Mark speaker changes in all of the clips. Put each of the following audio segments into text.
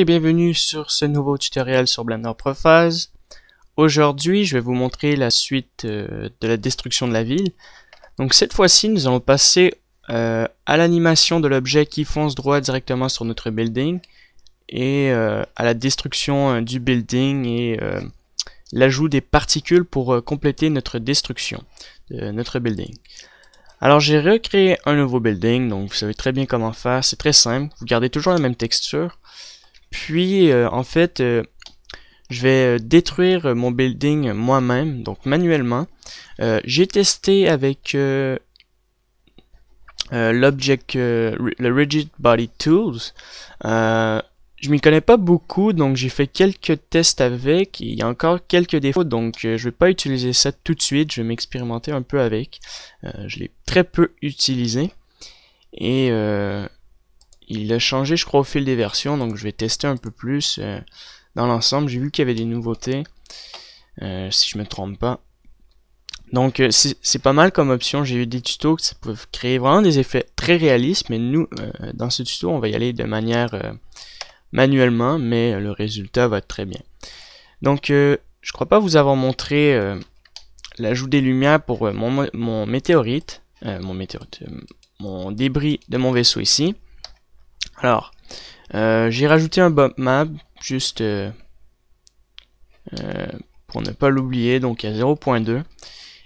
Speaker 1: Et bienvenue sur ce nouveau tutoriel sur Blender Prophase. Aujourd'hui, je vais vous montrer la suite de la destruction de la ville. Donc cette fois-ci, nous allons passer à l'animation de l'objet qui fonce droit directement sur notre building et à la destruction du building et l'ajout des particules pour compléter notre destruction de notre building. Alors j'ai recréé un nouveau building, donc vous savez très bien comment faire, c'est très simple, vous gardez toujours la même texture. Puis, en fait, je vais détruire mon building moi-même, donc manuellement. J'ai testé avec le Rigid Body Tools. Je m'y connais pas beaucoup, donc j'ai fait quelques tests avec. Il y a encore quelques défauts, donc je vais pas utiliser ça tout de suite. Je vais m'expérimenter un peu avec. Je l'ai très peu utilisé. Et il a changé, je crois, au fil des versions, donc je vais tester un peu plus dans l'ensemble. J'ai vu qu'il y avait des nouveautés, si je me trompe pas. Donc c'est pas mal comme option. J'ai eu des tutos qui peuvent créer vraiment des effets très réalistes, mais nous, dans ce tuto, on va y aller de manière manuellement, mais le résultat va être très bien. Donc je crois pas vous avoir montré l'ajout des lumières pour mon météorite, mon débris de mon vaisseau ici. Alors, j'ai rajouté un bump map, juste pour ne pas l'oublier, donc à 0.2.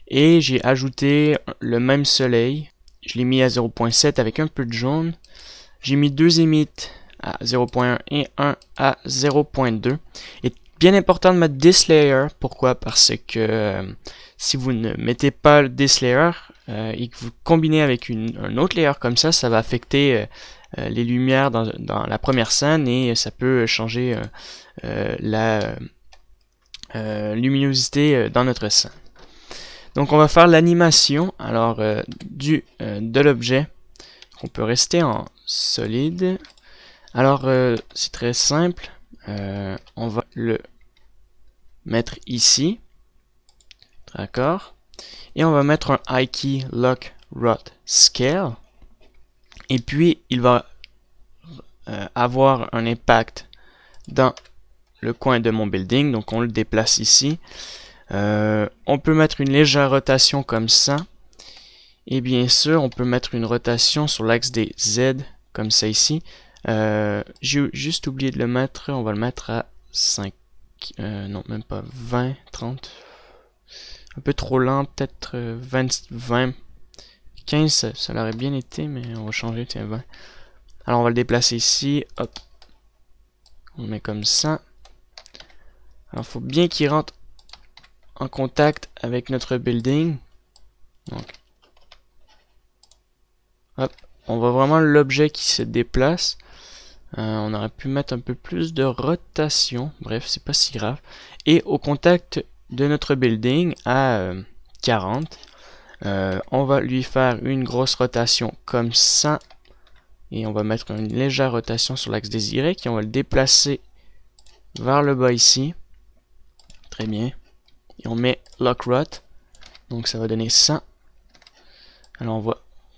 Speaker 1: Et j'ai ajouté le même soleil, je l'ai mis à 0.7 avec un peu de jaune. J'ai mis deux emits à 0.1 et un à 0.2. Et bien important de mettre this layer, pourquoi? Parce que si vous ne mettez pas this layer et que vous combinez avec un autre layer comme ça va affecter les lumières dans la première scène et ça peut changer la luminosité dans notre scène. Donc on va faire l'animation alors de l'objet. On peut rester en solide. Alors c'est très simple. On va le mettre ici. D'accord. Et on va mettre un High Key Lock Rot Scale. Et puis, il va avoir un impact dans le coin de mon building. Donc, on le déplace ici. On peut mettre une légère rotation comme ça. Et bien sûr, on peut mettre une rotation sur l'axe des Z, comme ça ici. J'ai juste oublié de le mettre. On va le mettre à 5. Non, même pas 20, 30. Un peu trop lent, peut-être 20. 15, ça l'aurait bien été, mais on va changer, tiens, 20. Alors on va le déplacer ici, hop. On le met comme ça. Alors il faut bien qu'il rentre en contact avec notre building. Donc, hop. On voit vraiment l'objet qui se déplace. On aurait pu mettre un peu plus de rotation. Bref, c'est pas si grave. Et au contact de notre building à 40. On va lui faire une grosse rotation comme ça. Et on va mettre une légère rotation sur l'axe des Y. Et on va le déplacer vers le bas ici. Très bien. Et on met Lock Rot. Donc ça va donner ça. Alors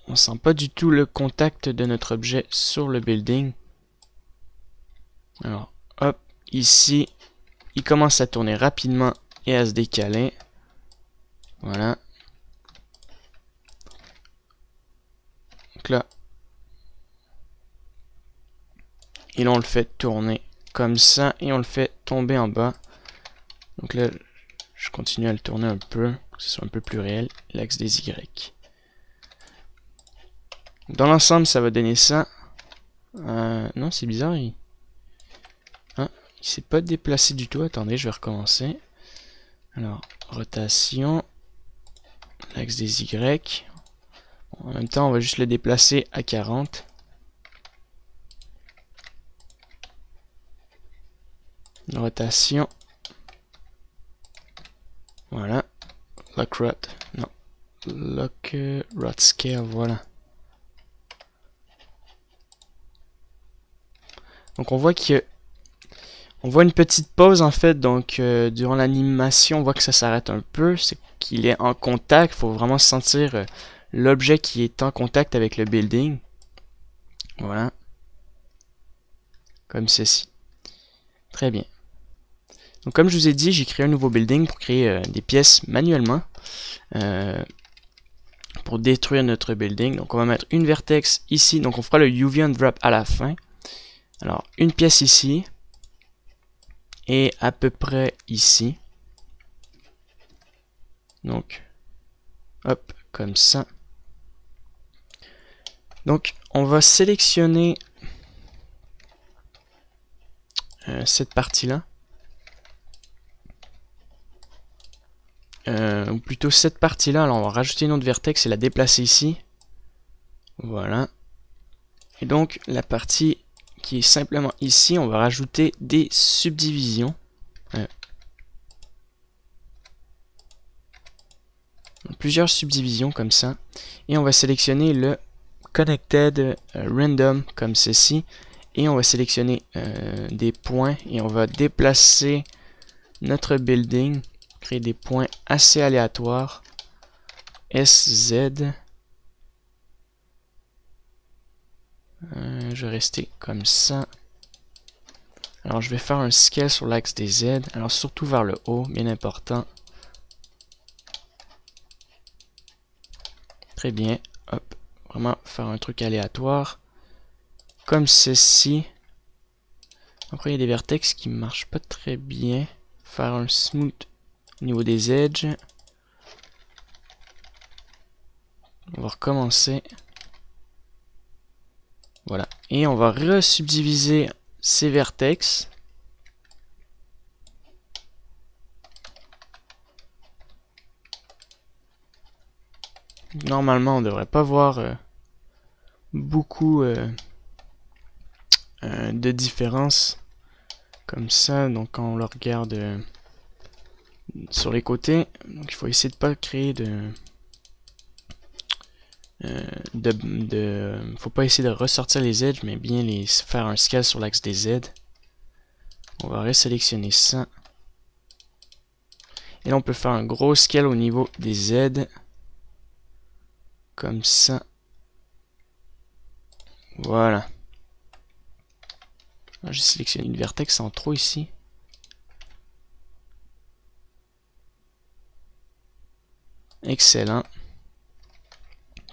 Speaker 1: on sent pas du tout le contact de notre objet sur le building. Alors hop, ici, il commence à tourner rapidement et à se décaler. Voilà. Donc là, et là on le fait tourner comme ça et on le fait tomber en bas. Donc là je continue à le tourner un peu pour que ce soit un peu plus réel, l'axe des Y. Dans l'ensemble ça va donner ça. Non, c'est bizarre, il s'est pas déplacé du tout. Attendez, je vais recommencer. Alors rotation, l'axe des Y. En même temps on va juste le déplacer à 40. Rotation. Voilà. Lock Rot. Non. Lock Rot Scale. Voilà. Donc on voit on voit une petite pause en fait. Donc durant l'animation, on voit que ça s'arrête un peu. C'est qu'il est en contact. Il faut vraiment sentir l'objet qui est en contact avec le building. Voilà. Comme ceci. Très bien. Donc comme je vous ai dit, j'ai créé un nouveau building pour créer des pièces manuellement. Pour détruire notre building. Donc on va mettre une vertex ici. Donc on fera le UV Unwrap à la fin. Alors une pièce ici. Et à peu près ici. Donc hop, comme ça. Donc on va sélectionner cette partie-là. Ou plutôt cette partie-là. Alors on va rajouter une autre vertex et la déplacer ici. Voilà. Et donc la partie qui est simplement ici, on va rajouter des subdivisions. Plusieurs subdivisions comme ça. Et on va sélectionner le Connected Random comme ceci. Et on va sélectionner des points et on va déplacer notre building. Créer des points assez aléatoires. SZ. Je vais rester comme ça. Alors je vais faire un scale sur l'axe des Z. Alors surtout vers le haut, bien important. Très bien. Hop. Vraiment faire un truc aléatoire. Comme ceci. Après il y a des vertex qui ne marchent pas très bien. Faire un smooth au niveau des edges. On va recommencer. Voilà. Et on va resubdiviser ces vertex. Normalement, on ne devrait pas voir beaucoup de différence comme ça. Donc quand on le regarde sur les côtés, donc il faut essayer de pas créer faut pas essayer de ressortir les edges, mais bien les faire un scale sur l'axe des Z. On va resélectionner ça. Et là on peut faire un gros scale au niveau des Z. Comme ça. Voilà. J'ai sélectionné une vertex en trop ici. Excellent.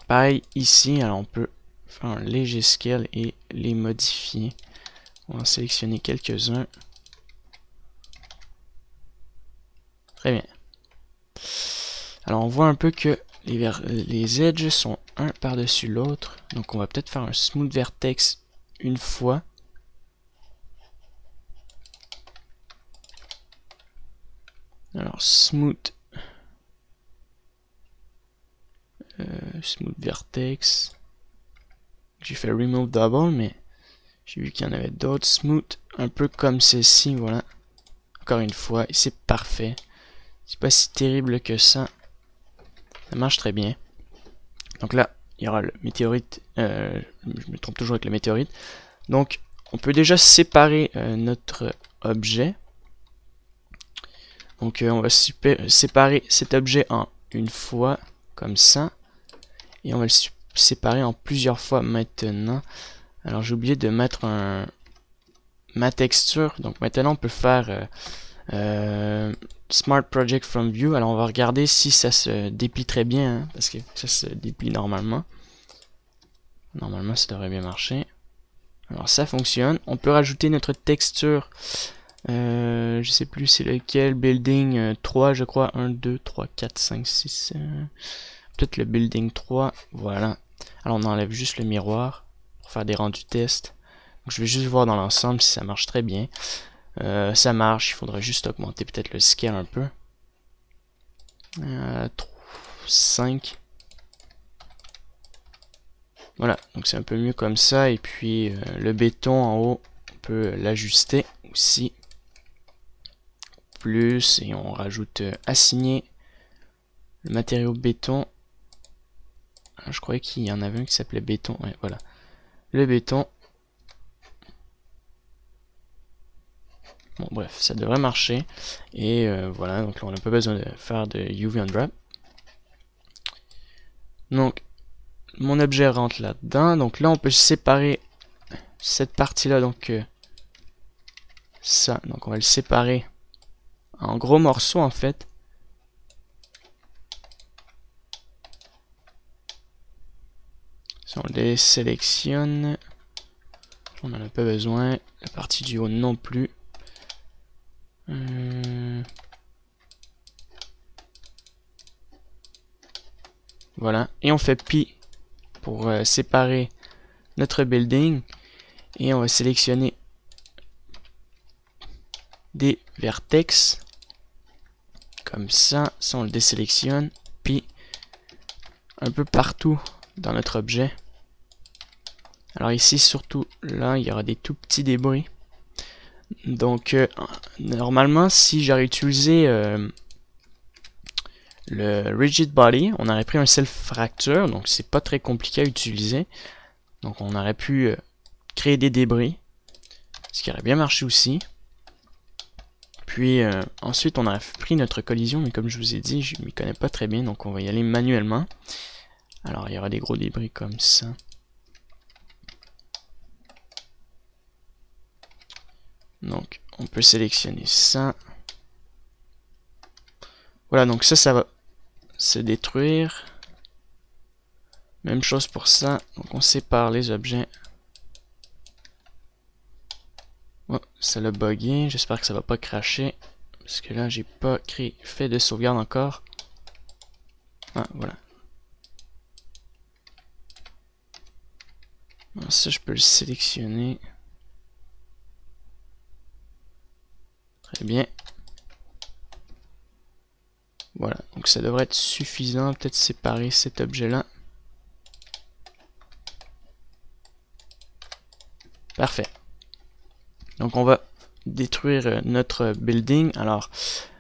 Speaker 1: Pareil ici, alors on peut faire un léger scale et les modifier. On va en sélectionner quelques-uns. Très bien. Alors on voit un peu que les edges sont un par-dessus l'autre. Donc on va peut-être faire un smooth vertex une fois. Alors smooth smooth vertex. J'ai fait remove double, mais j'ai vu qu'il y en avait d'autres. Smooth, un peu comme ceci, voilà. Encore une fois, et c'est parfait. C'est pas si terrible que ça. Ça marche très bien. Donc là, il y aura le météorite. Je me trompe toujours avec le météorite. Donc, on peut déjà séparer notre objet. Donc, on va séparer cet objet en une fois, comme ça. Et on va le séparer en plusieurs fois maintenant. Alors, j'ai oublié de mettre ma texture. Donc, maintenant, on peut faire Smart Project from View. Alors, on va regarder si ça se déplie très bien. Hein, parce que ça se déplie normalement. Normalement, ça devrait bien marcher. Alors, ça fonctionne. On peut rajouter notre texture. Je sais plus c'est lequel. Building 3, je crois. 1, 2, 3, 4, 5, 6... Peut-être le building 3, voilà. Alors on enlève juste le miroir pour faire des rendus tests. Donc, je vais juste voir dans l'ensemble si ça marche très bien. Ça marche, il faudrait juste augmenter peut-être le scale un peu. 5. Voilà, donc c'est un peu mieux comme ça. Et puis le béton en haut, on peut l'ajuster aussi. Plus, et on rajoute assigner le matériau béton. Je croyais qu'il y en avait un qui s'appelait béton. Ouais, voilà. Le béton. Bon, bref, ça devrait marcher. Et voilà, donc là, on n'a pas besoin de faire de UV Unwrap. Donc, mon objet rentre là-dedans. Donc là, on peut séparer cette partie-là. Donc, ça. Donc on va le séparer en gros morceaux en fait. Si on les sélectionne, on n'en a pas besoin. La partie du haut non plus. Voilà. Et on fait pi pour séparer notre building. Et on va sélectionner des vertex. Comme ça. Si on le désélectionne, puis un peu partout dans notre objet. Alors ici, surtout là, il y aura des tout petits débris. Donc, normalement, si j'aurais utilisé le rigid body, on aurait pris un self fracture, donc c'est pas très compliqué à utiliser. Donc on aurait pu créer des débris, ce qui aurait bien marché aussi. Puis ensuite on aurait pris notre collision, mais comme je vous ai dit, je m'y connais pas très bien, donc on va y aller manuellement. Alors il y aura des gros débris comme ça. Donc on peut sélectionner ça. Voilà, donc ça va se détruire. Même chose pour ça. Donc on sépare les objets. Oh, ça l'a bugué. J'espère que ça va pas cracher. Parce que là, j'ai pas fait de sauvegarde encore. Ah, voilà. Alors ça, je peux le sélectionner. Très bien. Voilà, donc ça devrait être suffisant. Peut-être séparer cet objet-là. Parfait. Donc on va détruire notre building. Alors,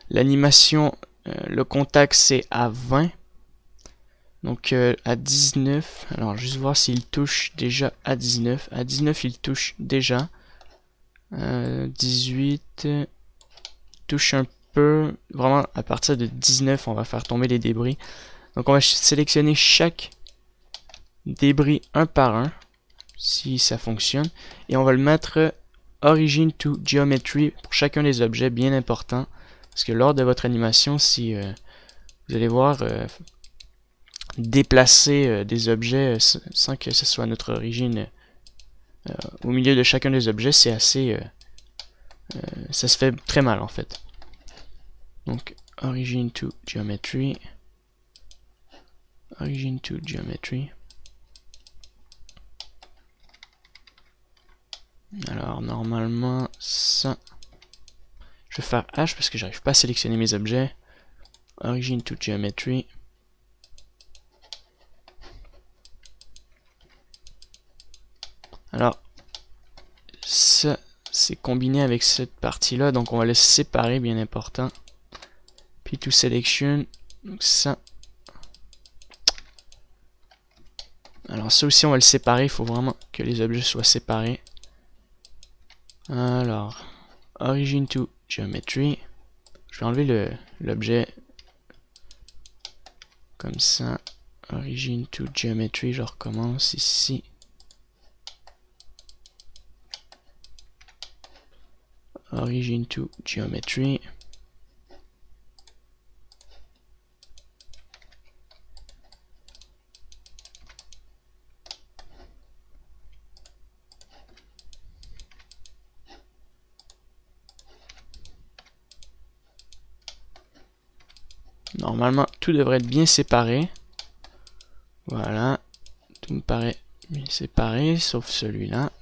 Speaker 1: l'animation, le contact c'est à 20. Donc à 19. Alors juste voir s'il touche déjà à 19. À 19 il touche déjà. 18 touche un peu. Vraiment à partir de 19 on va faire tomber les débris. Donc on va sélectionner chaque débris un par un. Si ça fonctionne. Et on va le mettre Origin to Geometry pour chacun des objets, bien important. Parce que lors de votre animation, si vous allez voir déplacer des objets sans que ce soit notre origine au milieu de chacun des objets, c'est assez... ça se fait très mal en fait. Donc, Origin to Geometry. Origin to Geometry. Alors, normalement, ça... Je vais faire H parce que j'arrive pas à sélectionner mes objets. Origin to Geometry. Alors, ça, c'est combiné avec cette partie-là, donc on va les séparer, bien important. Puis to Selection, donc ça. Alors ça aussi, on va le séparer, il faut vraiment que les objets soient séparés. Alors, Origin to Geometry. Je vais enlever l'objet comme ça. Origin to Geometry, je recommence ici. Origin to Geometry. Normalement, tout devrait être bien séparé. Voilà. Tout me paraît bien séparé, sauf celui-là.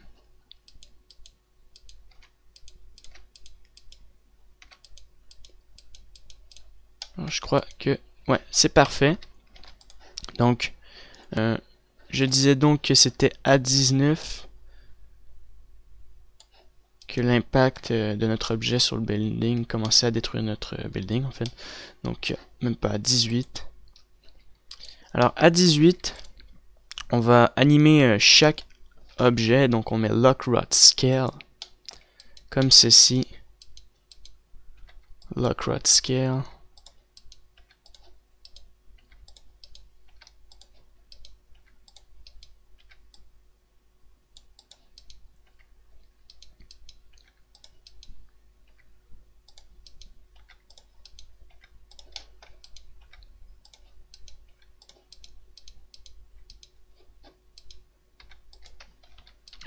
Speaker 1: Je crois que... Ouais, c'est parfait. Donc, je disais donc que c'était à 19 que l'impact de notre objet sur le building commençait à détruire notre building, en fait. Donc, même pas à 18. Alors, à 18, on va animer chaque objet. Donc, on met Lock Rod Scale, comme ceci. Lock Rod Scale.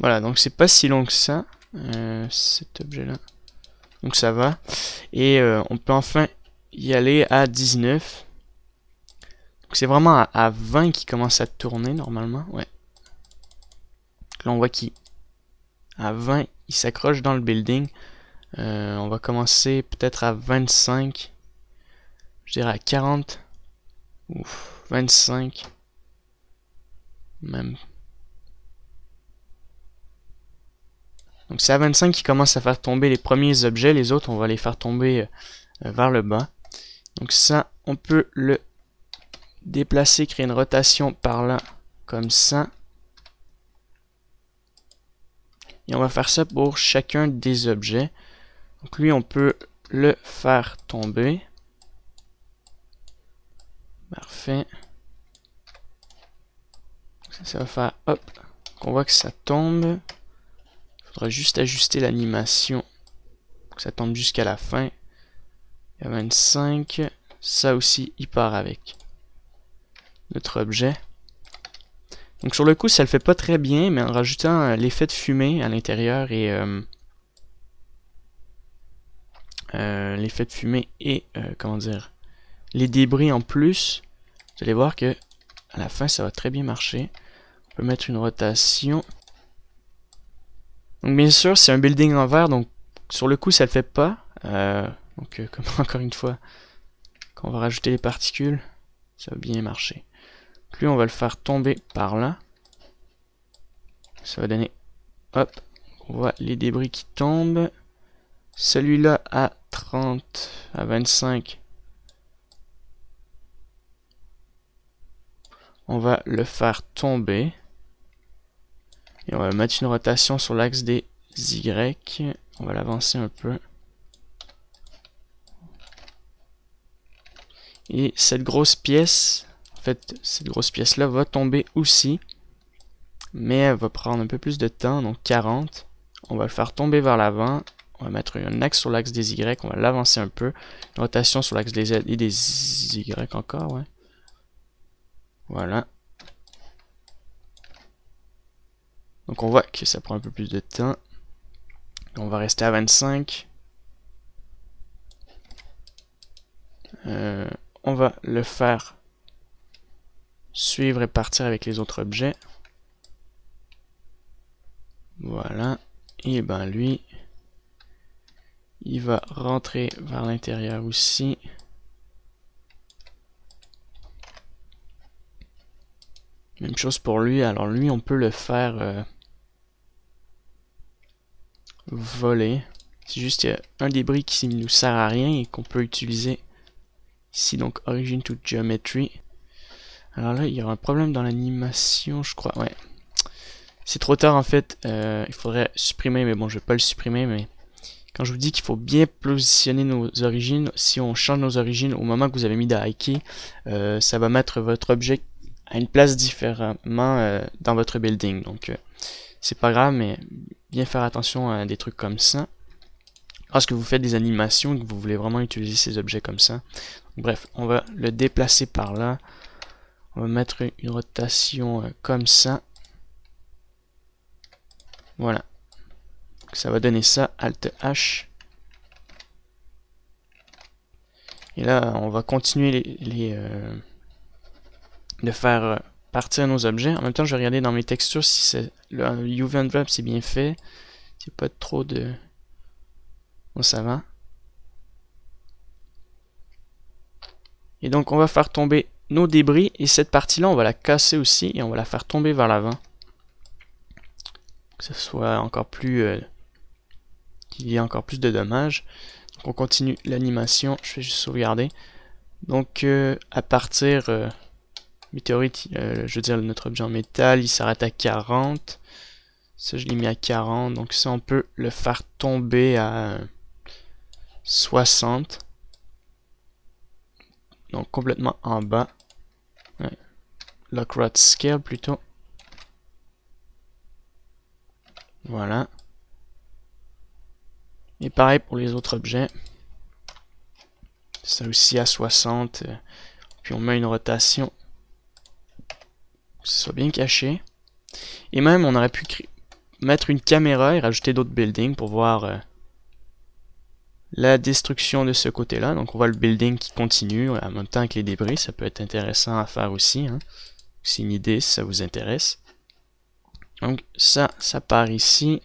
Speaker 1: Voilà, donc c'est pas si long que ça, cet objet-là. Donc ça va. Et on peut enfin y aller à 19. Donc c'est vraiment à 20 qui commence à tourner normalement. Ouais. Donc là on voit qu'il à 20, il s'accroche dans le building. On va commencer peut-être à 25. Je dirais à 40. Ouf, 25. Même. Donc c'est à 25 qu'il commence à faire tomber les premiers objets. Les autres, on va les faire tomber vers le bas. Donc ça, on peut le déplacer, créer une rotation par là, comme ça. Et on va faire ça pour chacun des objets. Donc lui, on peut le faire tomber. Parfait. Ça va faire, hop, qu'on voit que ça tombe. Il faudra juste ajuster l'animation pour que ça tombe jusqu'à la fin. Il y a 25. Ça aussi, il part avec notre objet. Donc sur le coup, ça le fait pas très bien, mais en rajoutant l'effet de fumée à l'intérieur et l'effet de fumée et comment dire, les débris en plus, vous allez voir que à la fin, ça va très bien marcher. On peut mettre une rotation. Donc bien sûr, c'est un building en verre, donc sur le coup, ça le fait pas. Comme encore une fois, quand on va rajouter les particules, ça va bien marcher. Lui, on va le faire tomber par là. Ça va donner, hop, on voit les débris qui tombent. Celui-là à 30, à 25. On va le faire tomber. Et on va mettre une rotation sur l'axe des Y. On va l'avancer un peu. Et cette grosse pièce, en fait, cette grosse pièce-là va tomber aussi. Mais elle va prendre un peu plus de temps, donc 40. On va le faire tomber vers l'avant. On va mettre un axe sur l'axe des Y. On va l'avancer un peu. Une rotation sur l'axe des Z et des Y encore, ouais. Voilà. Donc on voit que ça prend un peu plus de temps. On va rester à 25. On va le faire suivre et partir avec les autres objets. Voilà. Et ben lui, il va rentrer vers l'intérieur aussi. Même chose pour lui. Alors lui, on peut le faire voler. C'est juste qu'il y a un débris qui nous sert à rien et qu'on peut utiliser ici. Donc Origin to Geometry. Alors là, il y aura un problème dans l'animation, je crois. Ouais. C'est trop tard en fait. Il faudrait supprimer, mais bon, je vais pas le supprimer. Mais quand je vous dis qu'il faut bien positionner nos origines, si on change nos origines au moment que vous avez mis de hiker, ça va mettre votre objet à une place différemment dans votre building. Donc c'est pas grave, mais bien faire attention à des trucs comme ça. Lorsque vous faites des animations et que vous voulez vraiment utiliser ces objets comme ça. Donc, bref, on va le déplacer par là. On va mettre une rotation comme ça. Voilà. Ça va donner ça, Alt H. Et là, on va continuer de faire partir nos objets. En même temps, je vais regarder dans mes textures si le UV Envelope c'est bien fait. Il n'y a pas trop de... Bon, ça va. Et donc, on va faire tomber nos débris. Et cette partie-là, on va la casser aussi. Et on va la faire tomber vers l'avant. Que ce soit encore plus... qu'il y ait encore plus de dommages. Donc, on continue l'animation. Je vais juste sauvegarder. Donc, à partir... météorite, je veux dire, notre objet en métal, il s'arrête à 40. Ça, je l'ai mis à 40. Donc, ça, on peut le faire tomber à 60. Donc, complètement en bas. Ouais. Lock Rod Scale, plutôt. Voilà. Et pareil pour les autres objets. Ça aussi à 60. Puis, on met une rotation. Que ce soit bien caché. Et même, on aurait pu mettre une caméra et rajouter d'autres buildings pour voir la destruction de ce côté-là. Donc on voit le building qui continue en même temps que les débris. Ça peut être intéressant à faire aussi, hein. C'est une idée si ça vous intéresse. Donc ça part ici.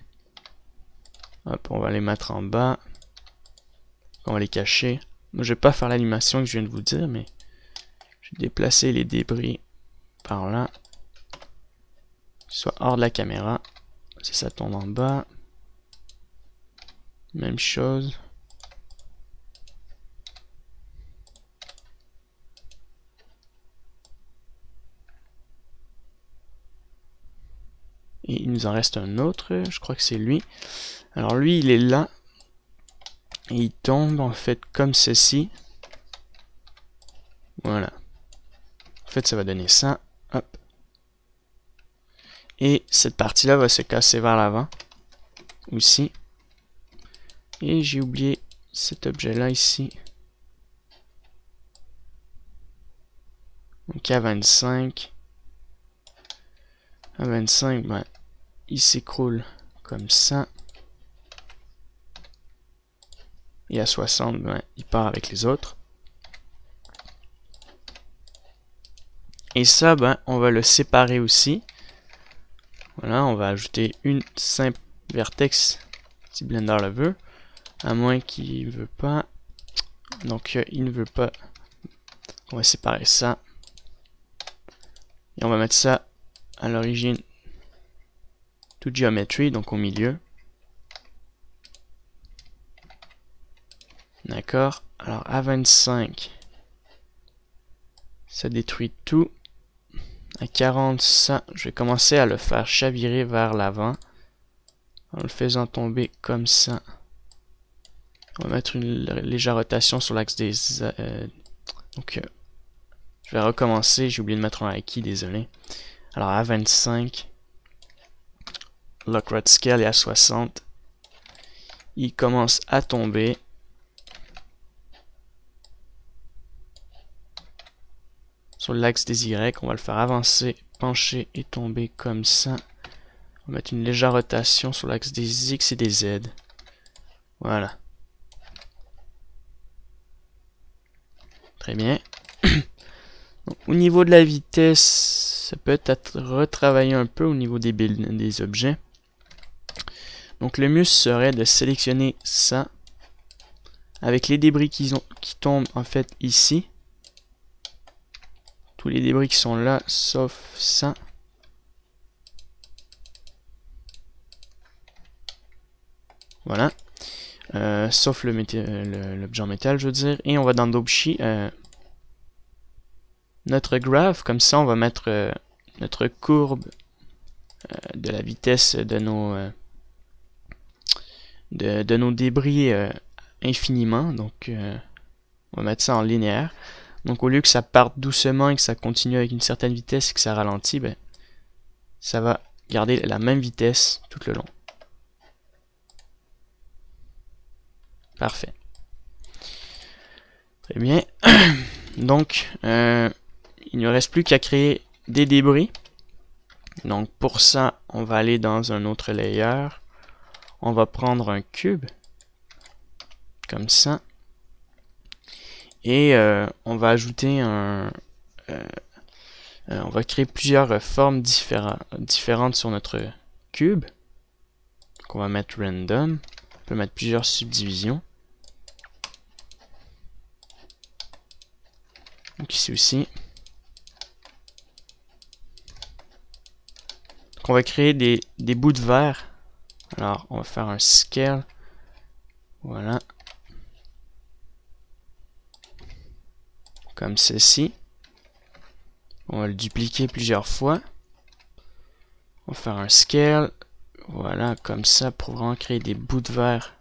Speaker 1: Hop, on va les mettre en bas. On va les cacher. Moi, je vais pas faire l'animation que je viens de vous dire, mais je vais déplacer les débris par là. Soit hors de la caméra. Si ça tombe en bas. Même chose. Et il nous en reste un autre, je crois que c'est lui. Alors lui, il est là. Et il tombe en fait comme ceci. Voilà. En fait, ça va donner ça. Hop. Et cette partie-là va se casser vers l'avant. Aussi. Et j'ai oublié cet objet-là ici. Donc à 25. À 25, ben, il s'écroule comme ça. Et à 60, ben, il part avec les autres. Et ça, ben, on va le séparer aussi. Voilà, on va ajouter une simple vertex si Blender le veut. À moins qu'il ne veut pas. Donc, il ne veut pas. On va séparer ça. Et on va mettre ça à l'origine to geometry, donc au milieu. D'accord. Alors, à 25, ça détruit tout. À 40, ça, je vais commencer à le faire chavirer vers l'avant. En le faisant tomber comme ça. On va mettre une légère rotation sur l'axe des... je vais recommencer. J'ai oublié de mettre un Aki, désolé. Alors, à 25, Lock Rod Scale est à 60. Il commence à tomber. Sur l'axe des Y, on va le faire avancer, pencher et tomber comme ça. On va mettre une légère rotation sur l'axe des X et des Z. Voilà. Très bien. Donc, au niveau de la vitesse, ça peut être retravaillé un peu au niveau des objets. Donc le mieux serait de sélectionner ça avec les débris qui tombent en fait ici. Tous les débris qui sont là, sauf ça. Voilà. Sauf l'objet en métal, je veux dire. Et on va dans Dobshi. Notre graph, comme ça, on va mettre notre courbe de la vitesse de nos débris infiniment. Donc, on va mettre ça en linéaire. Donc, au lieu que ça parte doucement et que ça continue avec une certaine vitesse et que ça ralentit, ben, ça va garder la même vitesse tout le long. Parfait. Très bien. Donc, il ne reste plus qu'à créer des débris. Donc, pour ça, on va aller dans un autre layer. On va prendre un cube. Comme ça. Et on va ajouter on va créer plusieurs formes différentes sur notre cube. Donc, on va mettre random. On peut mettre plusieurs subdivisions. Donc ici aussi. Donc on va créer des bouts de verre. Alors on va faire un scale. Voilà. Comme ceci. On va le dupliquer plusieurs fois. On va faire un scale. Voilà, comme ça pour vraiment créer des bouts de verre.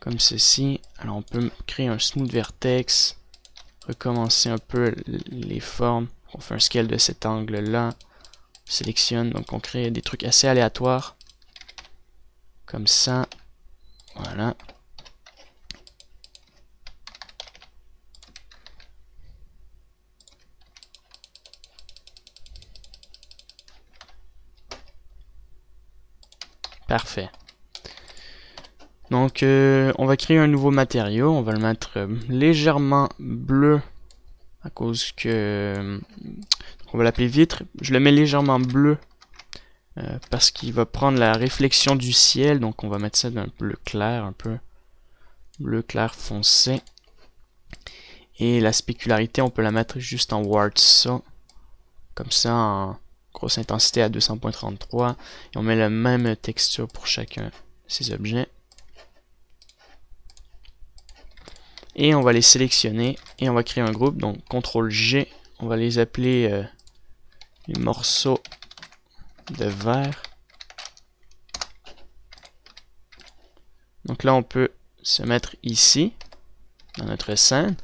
Speaker 1: Comme ceci. Alors on peut créer un smooth vertex. Recommencer un peu les formes. On fait un scale de cet angle-là. Sélectionne, donc on crée des trucs assez aléatoires. Comme ça. Voilà. Parfait. Donc, on va créer un nouveau matériau. On va le mettre légèrement bleu à cause que... on va l'appeler vitre. Je le mets légèrement bleu parce qu'il va prendre la réflexion du ciel. Donc, on va mettre ça d'un bleu clair, un peu bleu clair foncé. Et la spécularité, on peut la mettre juste en Warsaw. Comme ça, en grosse intensité à 200.33. Et on met la même texture pour chacun de ces objets. Et on va les sélectionner. Et on va créer un groupe. Donc, CTRL G. On va les appeler les morceaux de verre. Donc là, on peut se mettre ici, dans notre scène.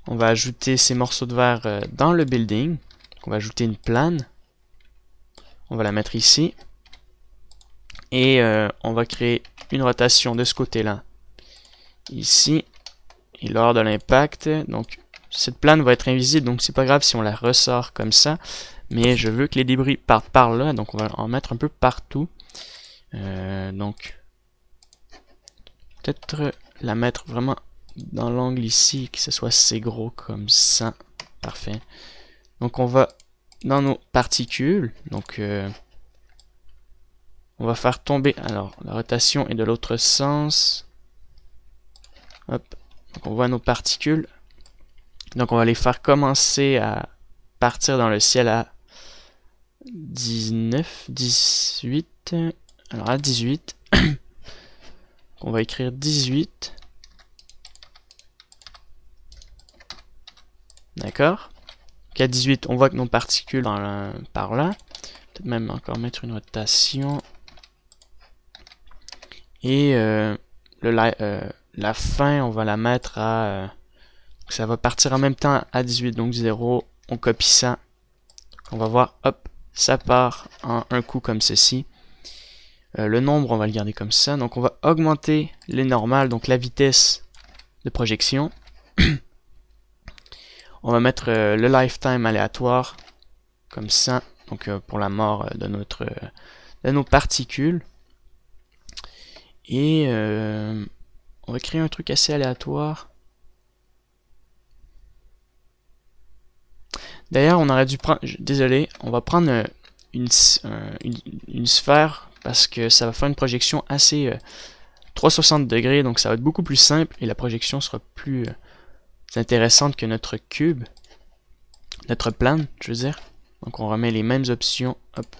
Speaker 1: On va ajouter ces morceaux de verre dans le building. Donc on va ajouter une plane. On va la mettre ici. Et on va créer une rotation de ce côté-là. Ici. Et lors de l'impact, donc cette plane va être invisible, donc c'est pas grave si on la ressort comme ça. Mais je veux que les débris partent par là, donc on va en mettre un peu partout. Donc, peut-être la mettre vraiment dans l'angle ici, que ce soit assez gros comme ça. Parfait. Donc on va dans nos particules. Donc on va faire tomber. Alors la rotation est de l'autre sens. Hop. Donc on voit nos particules. Donc on va les faire commencer à partir dans le ciel à 19, 18. Alors à 18. On va écrire 18. D'accord. À 18, on voit que nos particules par là. Peut-être même encore mettre une rotation. Et la fin, on va la mettre à... ça va partir en même temps à 18, donc 0. On copie ça. On va voir, hop, ça part en un coup comme ceci. Le nombre, on va le garder comme ça. Donc on va augmenter les normales, donc la vitesse de projection. On va mettre le lifetime aléatoire, comme ça, donc pour la mort de nos particules. Et on va créer un truc assez aléatoire. D'ailleurs, on aurait dû prendre... Désolé, on va prendre une sphère parce que ça va faire une projection assez 360 degrés, donc ça va être beaucoup plus simple et la projection sera plus intéressante que notre cube, notre plane, je veux dire. Donc on remet les mêmes options, hop,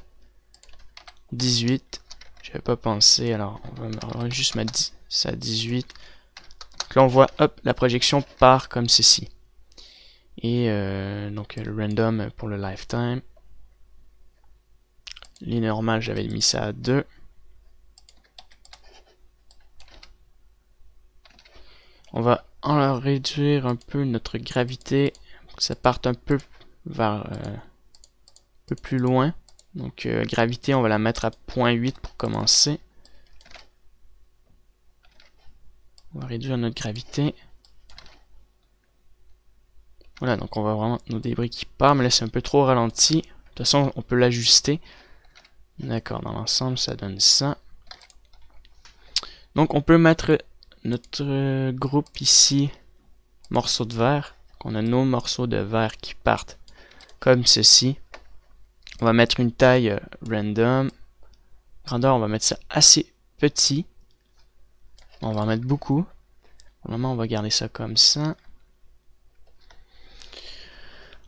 Speaker 1: 18, j'avais pas pensé, alors on va juste mettre ça à 18. Donc là on voit, hop, la projection part comme ceci. Et donc le random pour le lifetime. Les normales, j'avais mis ça à 2. On va en réduire un peu notre gravité, pour que ça parte un peu vers un peu plus loin. Donc gravité, on va la mettre à 0.8 pour commencer. On va réduire notre gravité. Voilà, donc on va vraiment nos débris qui partent, mais là c'est un peu trop ralenti. De toute façon, on peut l'ajuster. D'accord, dans l'ensemble, ça donne ça. Donc on peut mettre notre groupe ici, morceaux de verre. On a nos morceaux de verre qui partent comme ceci. On va mettre une taille random. Grandeur, on va mettre ça assez petit. On va en mettre beaucoup. Pour le moment, on va garder ça comme ça.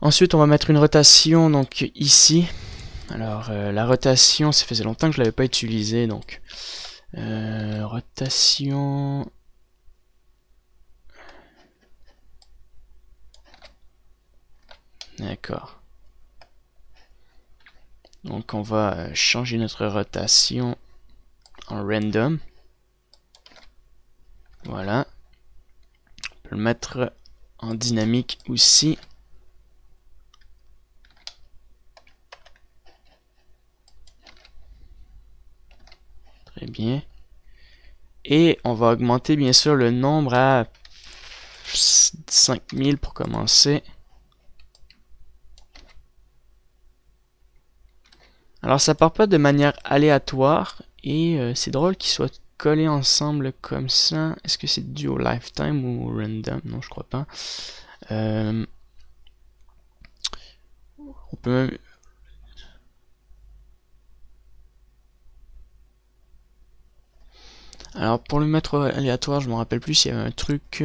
Speaker 1: Ensuite, on va mettre une rotation donc ici. Alors, la rotation, ça faisait longtemps que je l'avais pas utilisée, donc rotation. D'accord. Donc, on va changer notre rotation en random. Voilà. On peut le mettre en dynamique aussi. Très bien. Et on va augmenter bien sûr le nombre à 5000 pour commencer. Alors ça part pas de manière aléatoire Et c'est drôle qu'ils soient collés ensemble comme ça. Est-ce que c'est dû au lifetime ou au random? Non, je crois pas. On peut même... Alors pour le mettre aléatoire, je me rappelle plus s'il y avait un truc...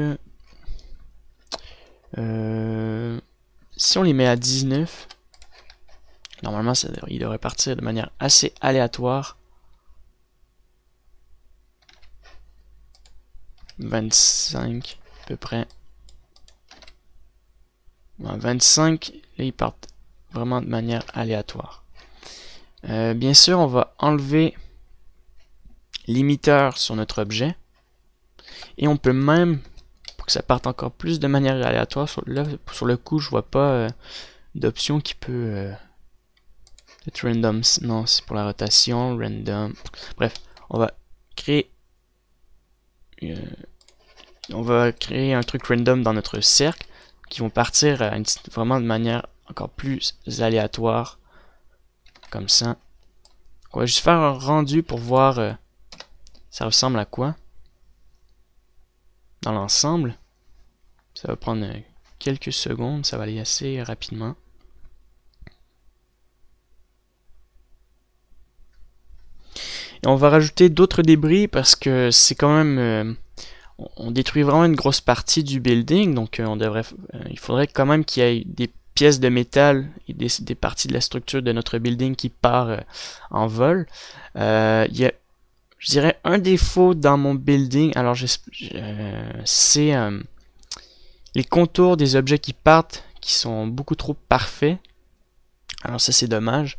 Speaker 1: si on les met à 19, normalement il devrait partir de manière assez aléatoire. 25 à peu près. Ouais, 25, là ils partent vraiment de manière aléatoire. Bien sûr, on va enlever limiteur sur notre objet. Et on peut même, pour que ça parte encore plus de manière aléatoire, sur le coup, je vois pas d'option qui peut être random. Non, c'est pour la rotation, random. Bref, on va créer un truc random dans notre cercle qui vont partir vraiment de manière encore plus aléatoire, comme ça. On va juste faire un rendu pour voir ça ressemble à quoi dans l'ensemble. Ça va prendre quelques secondes, ça va aller assez rapidement. Et on va rajouter d'autres débris parce que c'est quand même... on détruit vraiment une grosse partie du building, donc il faudrait quand même qu'il y ait des pièces de métal et des parties de la structure de notre building qui part en vol. Il y a, je dirais, un défaut dans mon building. Alors, c'est les contours des objets qui partent qui sont beaucoup trop parfaits. Alors ça, c'est dommage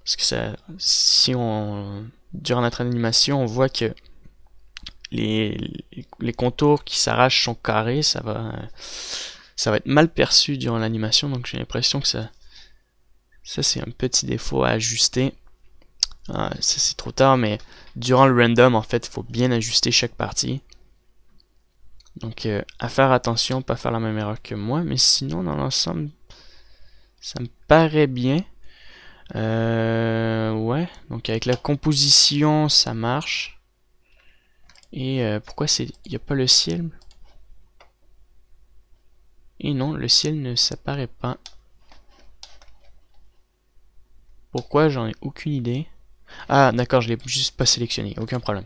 Speaker 1: parce que si durant notre animation, on voit que les contours qui s'arrachent sont carrés, ça va être mal perçu durant l'animation, donc j'ai l'impression que ça c'est un petit défaut à ajuster. Ça c'est trop tard, mais durant le random, en fait, il faut bien ajuster chaque partie. Donc à faire attention, pas faire la même erreur que moi, mais sinon dans l'ensemble, ça me paraît bien. Ouais, donc avec la composition, ça marche. Et pourquoi il n'y a pas le ciel? Et non, le ciel ne s'apparaît pas. Pourquoi? J'en ai aucune idée. Ah, d'accord, je l'ai juste pas sélectionné, aucun problème.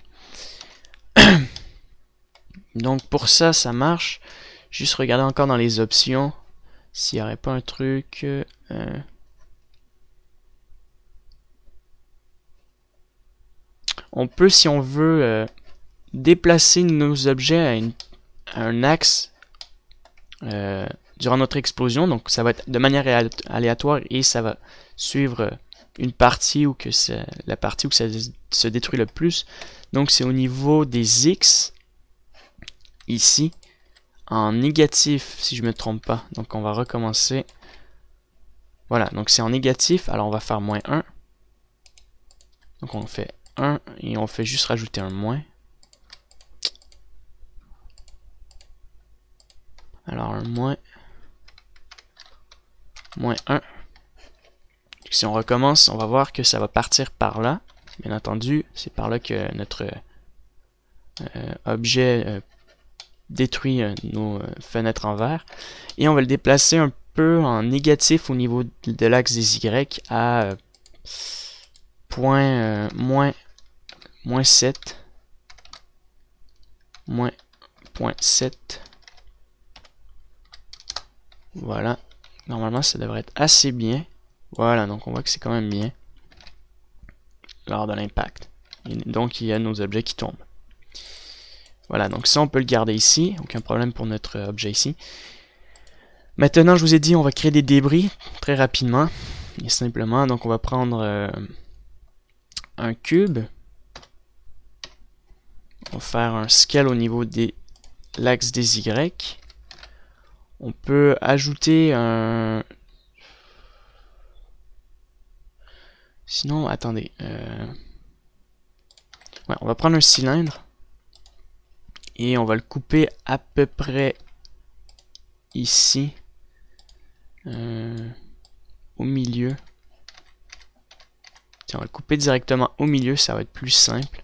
Speaker 1: Donc pour ça, ça marche. Juste regarder encore dans les options s'il n'y aurait pas un truc. On peut, si on veut, déplacer nos objets à un axe durant notre explosion. Donc ça va être de manière aléatoire et ça va suivre une partie où la partie où ça se détruit le plus. Donc c'est au niveau des X, ici, en négatif si je me trompe pas. Donc on va recommencer. Voilà, donc c'est en négatif, alors on va faire moins 1. Donc on fait 1 et on fait juste rajouter un moins. Alors un moins 1. Si on recommence, on va voir que ça va partir par là. Bien entendu, c'est par là que notre objet détruit nos fenêtres en verre. Et on va le déplacer un peu en négatif au niveau de l'axe des Y à moins 7. Moins 0.7. Voilà. Normalement, ça devrait être assez bien. Voilà, donc on voit que c'est quand même bien lors de l'impact. Donc il y a nos objets qui tombent. Voilà, donc ça on peut le garder ici, aucun problème pour notre objet ici. Maintenant, je vous ai dit, on va créer des débris très rapidement et simplement. Donc on va prendre un cube. On va faire un scale au niveau de l'axe des Y. On peut ajouter un... Sinon, attendez. Ouais, on va prendre un cylindre. Et on va le couper à peu près ici. Au milieu. Tiens, on va le couper directement au milieu, ça va être plus simple.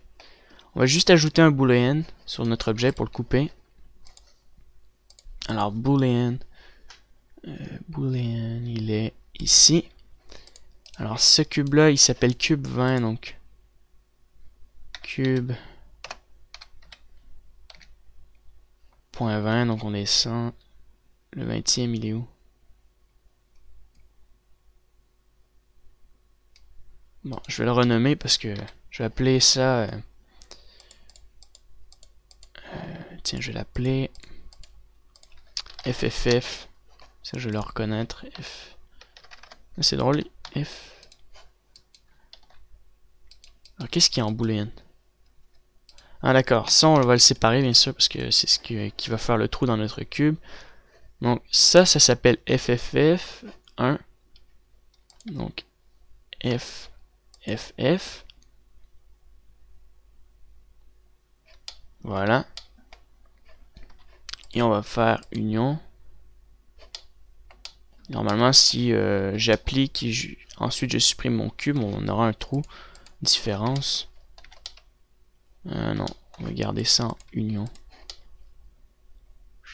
Speaker 1: On va juste ajouter un boolean sur notre objet pour le couper. Alors boolean, il est ici. Alors ce cube là il s'appelle cube 20, donc cube point 20, donc on descend. Le 20e il est où? Bon, je vais le renommer parce que je vais appeler ça tiens, je vais l'appeler FFF. Ça, je vais le reconnaître. F. C'est drôle. F. Alors, qu'est-ce qu'il y a en boolean? Ah, d'accord. Ça, on va le séparer, bien sûr, parce que c'est ce qui va faire le trou dans notre cube. Donc, ça s'appelle FFF1. Donc, FFF. Voilà. Et on va faire union. Normalement, si j'applique et ensuite je supprime mon cube, on aura un trou. Différence. Non, on va garder ça en union.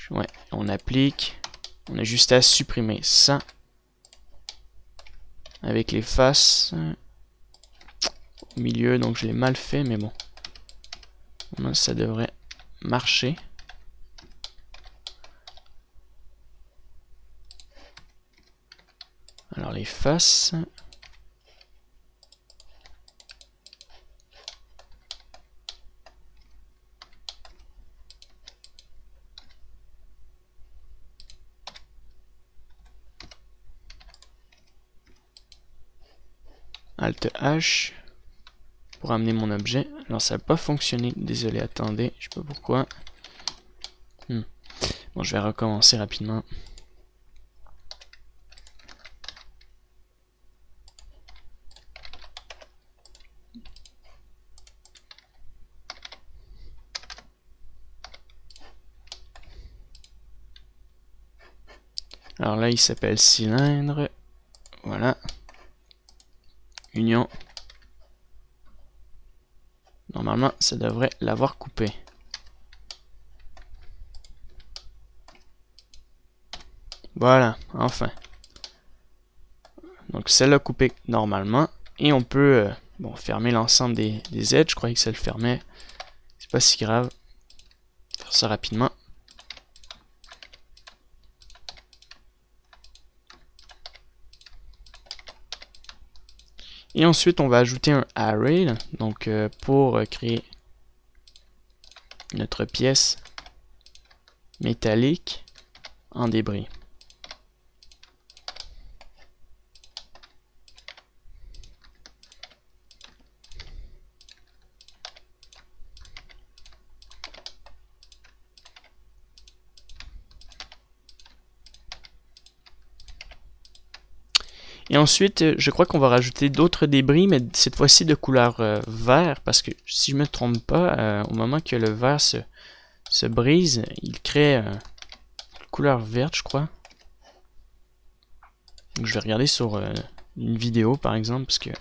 Speaker 1: Ouais, on applique. On a juste à supprimer ça. Avec les faces au milieu, donc je l'ai mal fait, mais bon. Ça devrait marcher. Alors les faces. Alt H pour amener mon objet. Alors ça n'a pas fonctionné, désolé, attendez, je sais pas pourquoi. Bon, je vais recommencer rapidement. Alors là, il s'appelle cylindre. Voilà. Union. Normalement, ça devrait l'avoir coupé. Voilà, enfin. Donc celle-là coupée normalement. Et on peut bon, fermer l'ensemble des edges. Je croyais que ça le fermait. C'est pas si grave. Faire ça rapidement. Et ensuite, on va ajouter un array. Donc pour créer notre pièce métallique en débris. Et ensuite, je crois qu'on va rajouter d'autres débris, mais cette fois-ci de couleur vert, parce que si je me trompe pas, au moment que le verre se brise, il crée une couleur verte, je crois. Donc je vais regarder sur une vidéo, par exemple, parce que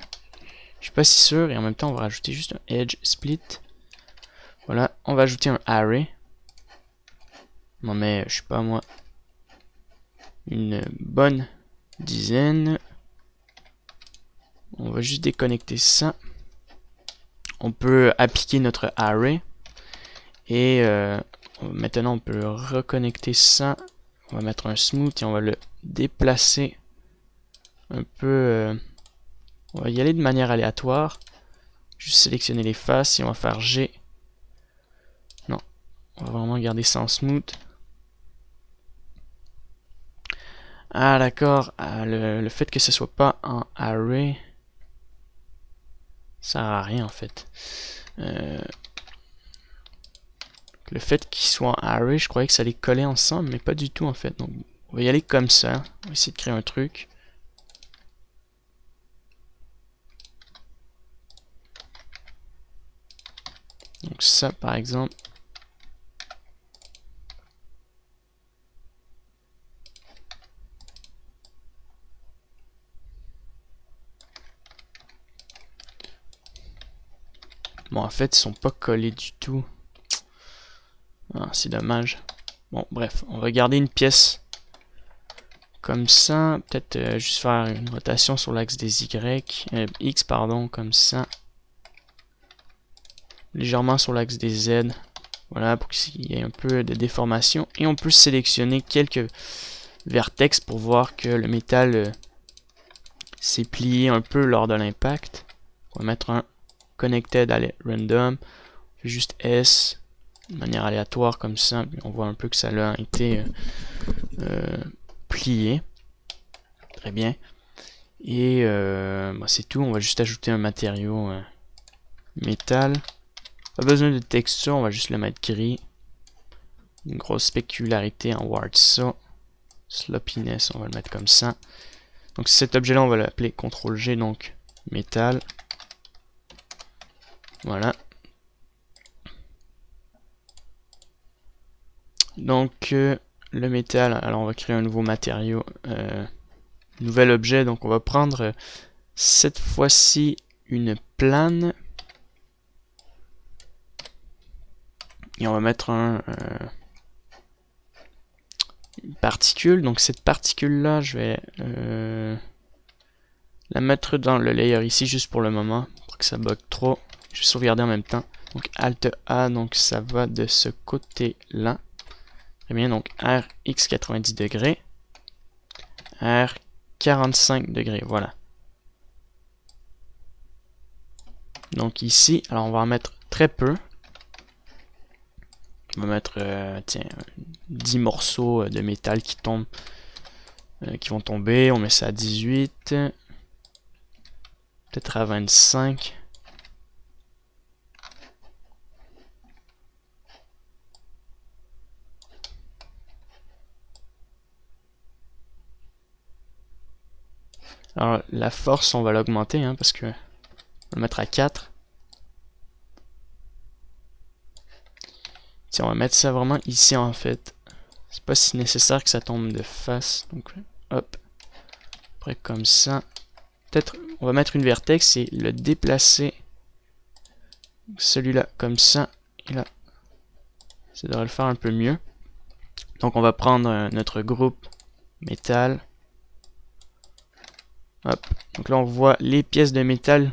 Speaker 1: je suis pas si sûr, et en même temps, on va rajouter juste un edge split. Voilà, on va ajouter un array. On en met, je sais pas moi, une bonne dizaine. On va juste déconnecter ça. On peut appliquer notre array. Et maintenant on peut reconnecter ça. On va mettre un smooth et on va le déplacer un peu. On va y aller de manière aléatoire. Juste sélectionner les faces et on va faire G. Non, on va vraiment garder ça en smooth. Ah d'accord, le fait que ce soit pas en array, ça sert à rien en fait. Le fait qu'il soit en array, je croyais que ça allait coller ensemble, mais pas du tout en fait. Donc on va y aller comme ça. On va essayer de créer un truc. Donc ça par exemple. Bon, en fait, ils sont pas collés du tout. Ah, c'est dommage. Bon, bref, on va garder une pièce comme ça. Peut-être juste faire une rotation sur l'axe des X, pardon, comme ça. Légèrement sur l'axe des Z. Voilà, pour qu'il y ait un peu de déformation. Et on peut sélectionner quelques vertex pour voir que le métal s'est plié un peu lors de l'impact. On va mettre un connected à random. On fait juste S de manière aléatoire comme ça. Puis on voit un peu que ça a été plié. Très bien. Et bah c'est tout. On va juste ajouter un matériau métal. Pas besoin de texture, on va juste le mettre gris. Une grosse spécularité en Warsaw. Sloppiness, on va le mettre comme ça. Donc cet objet là on va l'appeler CTRL-G, donc métal. Voilà. Donc le métal, alors on va créer un nouveau matériau, nouvel objet. Donc on va prendre cette fois-ci une plane. Et on va mettre une particule. Donc cette particule là, je vais la mettre dans le layer ici juste pour le moment, pour que ça bug trop. Je vais sauvegarder en même temps. Donc Alt A, donc ça va de ce côté là. Très bien, donc RX 90 degrés, R 45 degrés, voilà. Donc ici, alors on va en mettre très peu. On va mettre, tiens, 10 morceaux de métal qui tombent, qui vont tomber. On met ça à 18, peut-être à 25. Alors la force, on va l'augmenter, hein, parce que on va le mettre à 4. Tiens, on va mettre ça vraiment ici en fait. C'est pas si nécessaire que ça tombe de face. Donc hop. Après comme ça. Peut-être on va mettre une vertex et le déplacer. Celui-là comme ça. Et là. Ça devrait le faire un peu mieux. Donc on va prendre notre groupe métal. Hop. Donc là on voit les pièces de métal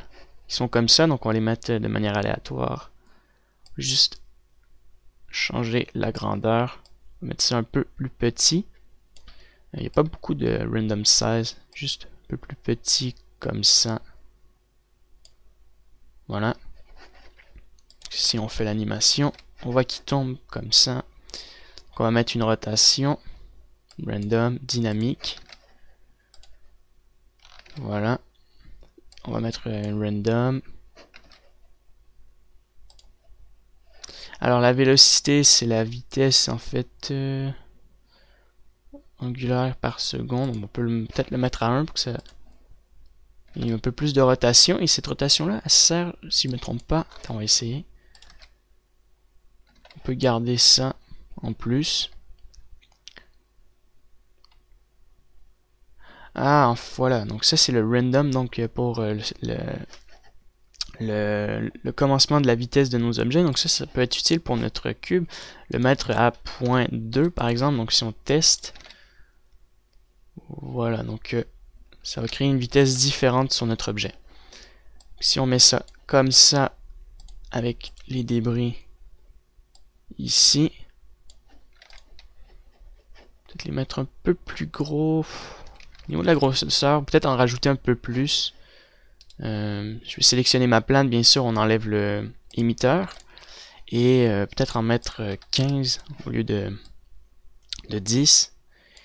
Speaker 1: qui sont comme ça. Donc on va les mettre de manière aléatoire. Juste changer la grandeur, mettre ça un peu plus petit. Il n'y a pas beaucoup de random size, juste un peu plus petit comme ça. Voilà. Si on fait l'animation, on voit qu'il tombe comme ça. Donc on va mettre une rotation random, dynamique. Voilà. On va mettre un random. Alors la vélocité, c'est la vitesse en fait angulaire par seconde. On peut peut-être le mettre à 1 pour que ça ait un peu plus de rotation. Et cette rotation-là, elle sert, si je ne me trompe pas, attends, on va essayer. On peut garder ça en plus. Ah, voilà. Donc ça, c'est le random donc pour le commencement de la vitesse de nos objets. Donc ça peut être utile pour notre cube. Le mettre à 0.2 par exemple. Donc si on teste, voilà, donc ça va créer une vitesse différente sur notre objet. Si on met ça comme ça avec les débris ici, peut-être les mettre un peu plus gros. Au niveau de la grosseur, peut-être en rajouter un peu plus. Je vais sélectionner ma plane, bien sûr, on enlève le émetteur. Et peut-être en mettre 15 au lieu de 10.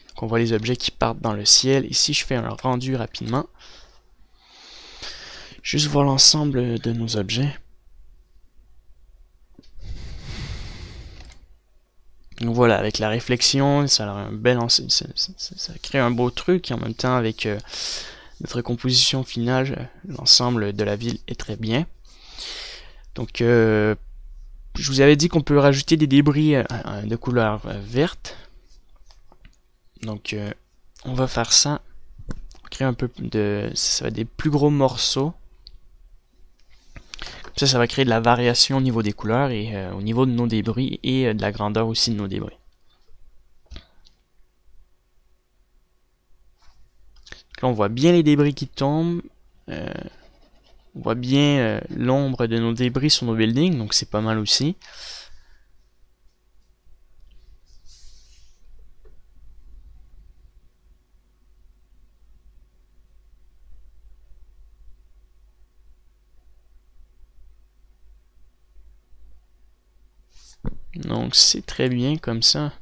Speaker 1: Donc on voit les objets qui partent dans le ciel. Ici, je fais un rendu rapidement. Juste voir l'ensemble de nos objets. Donc voilà, avec la réflexion, ça a un bel ça crée un beau truc. Et en même temps, avec notre composition finale, l'ensemble de la ville est très bien. Donc, je vous avais dit qu'on peut rajouter des débris de couleur verte. Donc, on va faire ça. On va créer un peu de... Ça va être des plus gros morceaux. Ça va créer de la variation au niveau des couleurs et au niveau de nos débris et de la grandeur aussi de nos débris. Là, on voit bien les débris qui tombent. On voit bien l'ombre de nos débris sur nos buildings, donc c'est pas mal aussi. Donc c'est très bien comme ça.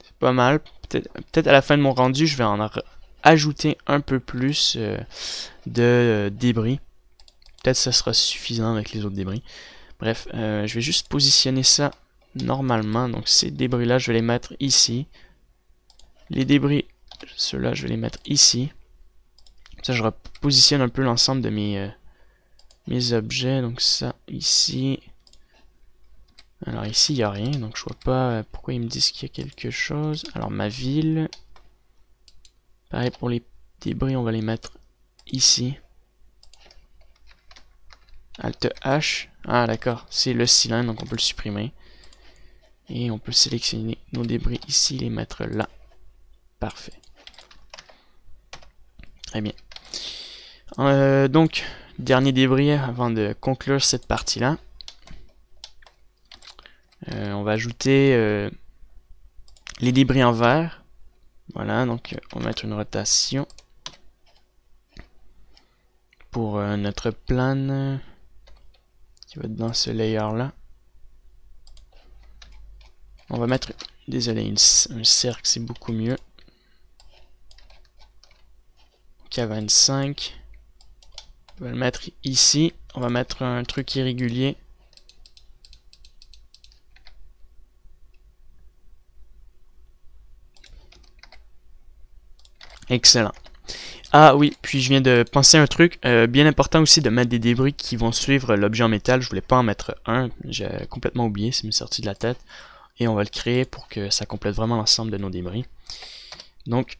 Speaker 1: C'est pas mal. Peut-être à la fin de mon rendu, je vais en ajouter un peu plus de débris. Peut-être ça sera suffisant avec les autres débris. Bref, je vais juste positionner ça normalement. Donc ces débris-là, je vais les mettre ici. Les débris, ceux-là, je vais les mettre ici. Ça, je repositionne un peu l'ensemble de mes objets. Donc ça, ici. Alors ici, il n'y a rien. Donc je vois pas pourquoi ils me disent qu'il y a quelque chose. Alors ma ville. Pareil pour les débris, on va les mettre ici. Alt H. Ah d'accord, c'est le cylindre, donc on peut le supprimer. Et on peut sélectionner nos débris ici, les mettre là. Parfait. Très bien. Donc, dernier débris avant de conclure cette partie-là. On va ajouter les débris en vert. Voilà, donc on va mettre une rotation pour notre plane qui va être dans ce layer-là. On va mettre, désolé, un cercle, c'est beaucoup mieux. K25. On va le mettre ici. On va mettre un truc irrégulier. Excellent. Ah oui, puis je viens de penser à un truc bien important aussi, de mettre des débris qui vont suivre l'objet en métal. Je voulais pas en mettre un, j'ai complètement oublié, ça m'est sorti de la tête. Et on va le créer pour que ça complète vraiment l'ensemble de nos débris. Donc,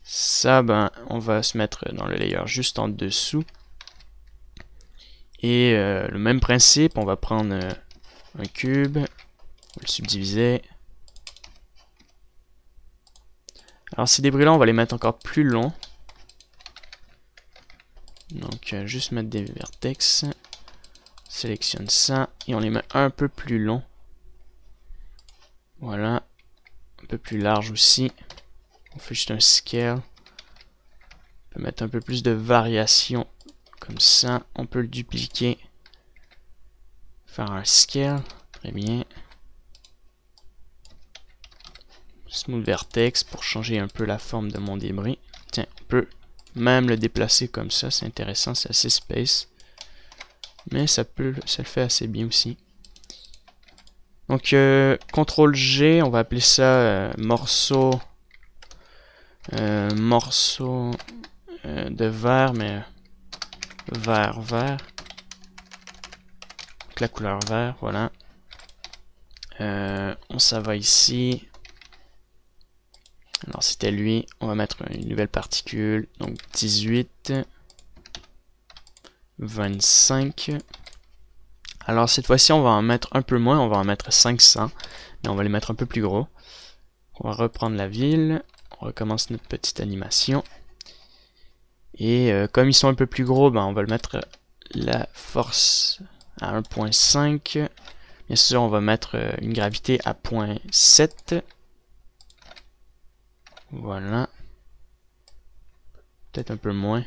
Speaker 1: ça, ben, on va se mettre dans le layer juste en dessous. Et le même principe, on va prendre un cube, on va le subdiviser. Alors ces débris-là, on va les mettre encore plus longs. Donc juste mettre des vertex. On sélectionne ça et on les met un peu plus longs. Voilà. Un peu plus large aussi. On fait juste un scale. On peut mettre un peu plus de variation. Comme ça, on peut le dupliquer. Faire un scale. Très bien. Smooth vertex pour changer un peu la forme de mon débris. Tiens, on peut même le déplacer comme ça, c'est intéressant, c'est assez space. Mais ça le fait assez bien aussi. Donc, CTRL G, on va appeler ça morceau de vert, mais vert. Donc, la couleur vert, voilà. Ça va ici. Alors c'était lui, on va mettre une nouvelle particule, donc 18, 25. Alors cette fois-ci on va en mettre un peu moins, on va en mettre 500, mais on va les mettre un peu plus gros. On va reprendre la ville, on recommence notre petite animation. Et comme ils sont un peu plus gros, ben, on va le mettre la force à 1.5. Bien sûr on va mettre une gravité à 0.7. Voilà. Peut-être un peu moins.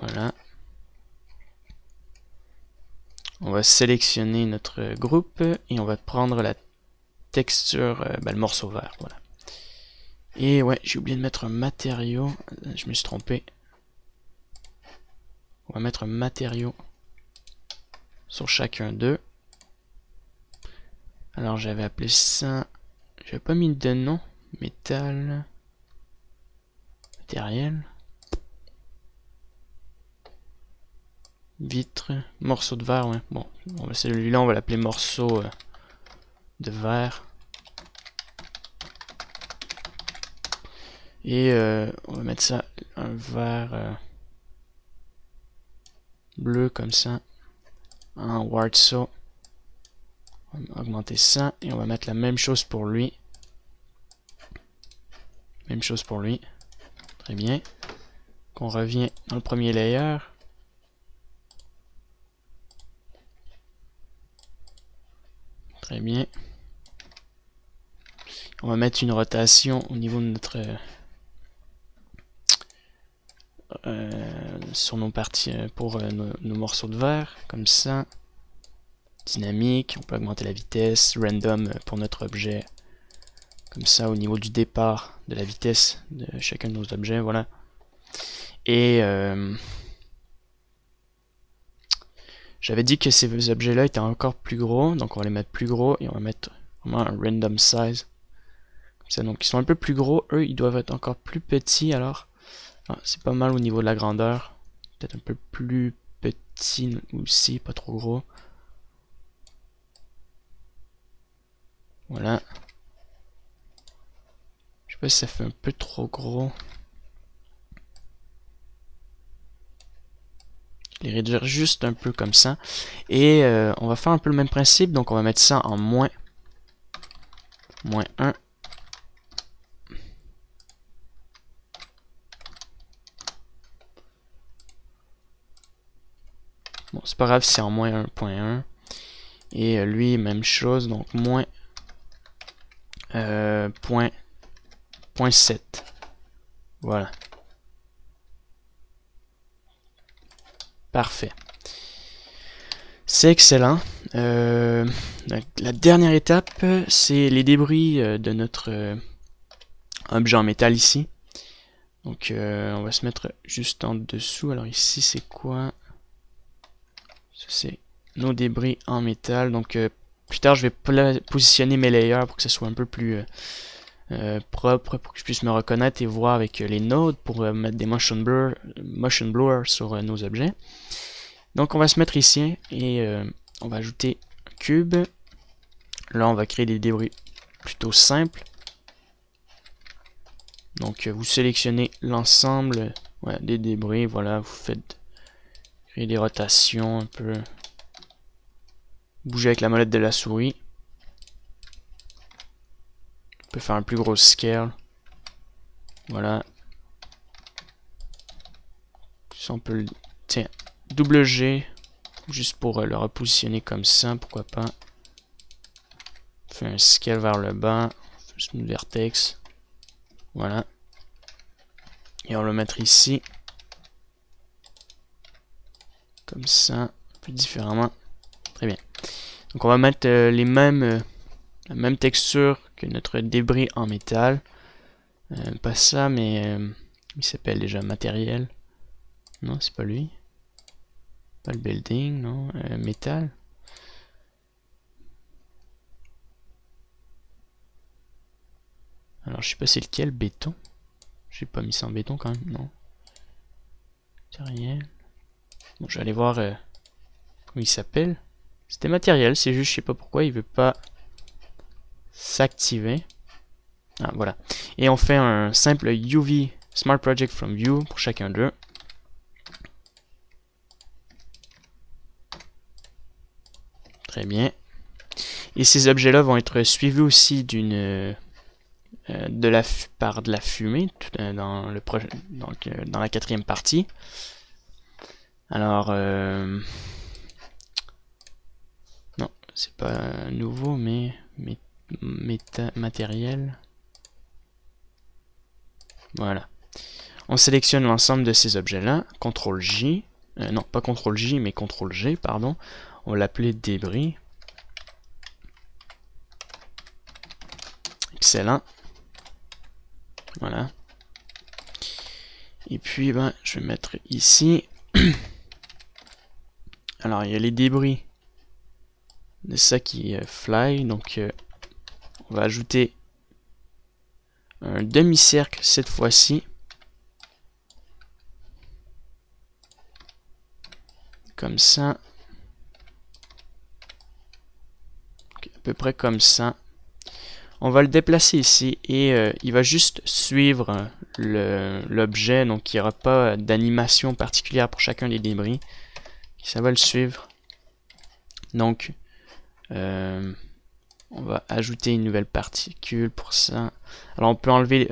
Speaker 1: Voilà. On va sélectionner notre groupe et on va prendre la texture, le morceau vert. Voilà. Et ouais, j'ai oublié de mettre un matériau. Je me suis trompé. On va mettre un matériau sur chacun d'eux. Alors j'avais appelé ça... J'avais pas mis de nom. Métal. Matériel. Vitre. Morceau de verre, ouais. Bon, celui-là, on va l'appeler morceau de verre. Et on va mettre ça, un verre... bleu comme ça, en Warsaw. On va augmenter ça et on va mettre la même chose pour lui. Même chose pour lui. Très bien. On revient dans le premier layer. Très bien. On va mettre une rotation au niveau de notre sur nos parties pour nos morceaux de verre, comme ça. Dynamique, on peut augmenter la vitesse, random pour notre objet, comme ça au niveau du départ de la vitesse de chacun de nos objets, voilà. Et j'avais dit que ces objets-là étaient encore plus gros, donc on va les mettre plus gros et on va mettre vraiment un random size. Comme ça, donc ils sont un peu plus gros, eux ils doivent être encore plus petits alors. C'est pas mal au niveau de la grandeur. Peut-être un peu plus petit aussi, pas trop gros. Voilà. Je sais pas si ça fait un peu trop gros. Je les réduire juste un peu comme ça. Et on va faire un peu le même principe. Donc on va mettre ça en moins 1. Bon, c'est pas grave si c'est en moins 1.1. Et lui, même chose, donc moins 0.7. Voilà. Parfait. C'est excellent. La dernière étape, c'est les débris de notre objet en métal ici. Donc on va se mettre juste en dessous. Alors ici, c'est quoi? C'est nos débris en métal. Donc plus tard je vais positionner mes layers pour que ce soit un peu plus propre, pour que je puisse me reconnaître et voir avec les nodes pour mettre des motion blur sur nos objets. Donc on va se mettre ici et on va ajouter un cube. Là on va créer des débris plutôt simples. Donc vous sélectionnez l'ensemble des débris, voilà, vous faites créer des rotations un peu. Bouger avec la molette de la souris. On peut faire un plus gros scale. Voilà. Si on peut le... Tiens, double G. Juste pour le repositionner comme ça, pourquoi pas. On fait un scale vers le bas. Juste une vertex. Voilà. Et on va le mettre ici. Comme ça, un peu différemment. Très bien. Donc on va mettre la même texture que notre débris en métal. Pas ça, mais il s'appelle déjà matériel. Non, c'est pas lui. Pas le building, non. Métal. Alors je sais pas c'est lequel, béton. J'ai pas mis ça en béton quand même, non. Matériel. Bon, je vais aller voir comment il s'appelle. C'était matériel, c'est juste je sais pas pourquoi il veut pas s'activer. Ah voilà. Et on fait un simple UV Smart Project from View pour chacun d'eux. Très bien. Et ces objets-là vont être suivis aussi d'une par de la fumée dans la quatrième partie. Alors non, c'est pas nouveau, mais matériel. Voilà. On sélectionne l'ensemble de ces objets-là. CTRL J. Non, pas CTRL J, mais CTRL G, pardon. On va l'appeler débris. Excellent. Voilà. Et puis, je vais mettre ici. Alors, il y a les débris de ça qui fly. Donc, on va ajouter un demi-cercle cette fois-ci. Comme ça. Okay, à peu près comme ça. On va le déplacer ici et il va juste suivre l'objet. Donc il n'y aura pas d'animation particulière pour chacun des débris. Ça va le suivre. Donc, on va ajouter une nouvelle particule pour ça. Alors, on peut enlever